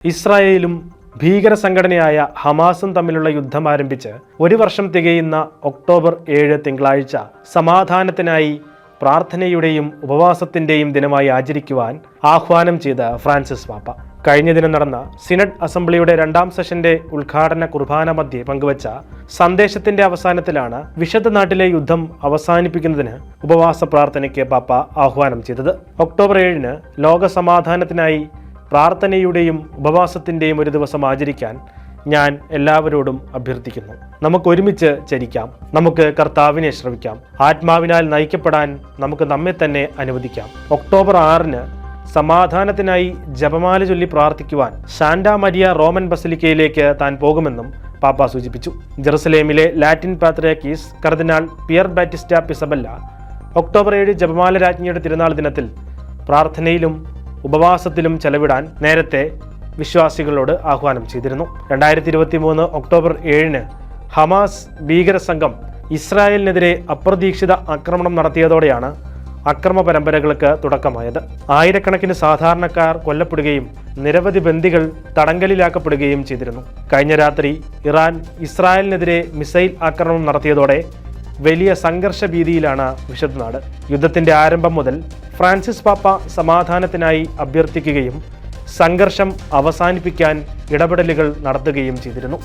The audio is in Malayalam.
ഇസ്രായേലും ഭീകര സംഘടനയായ ഹമാസും തമ്മിലുള്ള യുദ്ധം ആരംഭിച്ച് 1 വർഷം തികയുന്ന ഒക്ടോബർ 7 തിങ്കളാഴ്ച സമാധാനത്തിനായി പ്രാർത്ഥനയുടെയും ഉപവാസത്തിന്റെയും ദിനമായി ആചരിക്കുവാൻ ആഹ്വാനം ചെയ്ത ഫ്രാൻസിസ് പാപ്പ കഴിഞ്ഞ ദിനം നടന്ന സിനഡ് അസംബ്ലിയുടെ 2ാം സെഷന്റെ ഉദ്ഘാടന കുർബാന മധ്യേ പങ്കുവച്ച സന്ദേശത്തിന്റെ അവസാനത്തിലാണ് വിശുദ്ധ നാട്ടിലെ യുദ്ധം അവസാനിപ്പിക്കുന്നതിന് ഉപവാസ പ്രാർത്ഥനയ്ക്ക് പാപ്പ ആഹ്വാനം ചെയ്തത്. ഒക്ടോബർ 7 ലോക സമാധാനത്തിനായി പ്രാർത്ഥനയുടെയും ഉപവാസത്തിന്റെയും ഒരു ദിവസം ആചരിക്കാൻ ഞാൻ എല്ലാവരോടും അഭ്യർത്ഥിക്കുന്നു. നമുക്ക് ഒരുമിച്ച് ചരിക്കാം, നമുക്ക് കർത്താവിനെ ശ്രവിക്കാം, ആത്മാവിനാൽ നയിക്കപ്പെടാൻ നമുക്ക് നമ്മെ തന്നെ അനുവദിക്കാം. ഒക്ടോബർ 6 സമാധാനത്തിനായി ജപമാല ചൊല്ലി പ്രാർത്ഥിക്കുവാൻ സാന്റാ മരിയ റോമൻ ബസിലിക്കയിലേക്ക് താൻ പോകുമെന്നും പാപ്പ സൂചിപ്പിച്ചു. ജെറുസലേമിലെ ലാറ്റിൻ പാത്രിയാർക്കീസ് കർദിനാൾ പിയർ ബാറ്റിസ്റ്റ പിസബല്ല ഒക്ടോബർ 7 ജപമാല രാജ്ഞിയുടെ തിരുനാൾ ദിനത്തിൽ പ്രാർത്ഥനയിലും ഉപവാസത്തിലും ചെലവിടാൻ നേരത്തെ വിശ്വാസികളോട് ആഹ്വാനം ചെയ്തിരുന്നു. 2023 ഒക്ടോബർ 7 ഹമാസ് ഭീകര സംഘം ഇസ്രായേലിനെതിരെ അപ്രതീക്ഷിത ആക്രമണം നടത്തിയതോടെയാണ് അക്രമ പരമ്പരകൾക്ക് തുടക്കമായത്. ആയിരക്കണക്കിന് സാധാരണക്കാർ കൊല്ലപ്പെടുകയും നിരവധി ബന്ദികൾ തടങ്കലിലാക്കപ്പെടുകയും ചെയ്തിരുന്നു. കഴിഞ്ഞ രാത്രി ഇറാൻ ഇസ്രായേലിനെതിരെ മിസൈൽ ആക്രമണം നടത്തിയതോടെ വലിയ സംഘർഷ ഭീതിയിലാണ് വിശുദ്ധ നാട്. യുദ്ധത്തിന്റെ ആരംഭം മുതൽ ഫ്രാൻസിസ് പാപ്പ സമാധാനത്തിനായി അഭ്യർത്ഥിക്കുകയും സംഘർഷം അവസാനിപ്പിക്കാൻ ഇടപെടലുകൾ നടത്തുകയും ചെയ്തിരുന്നു.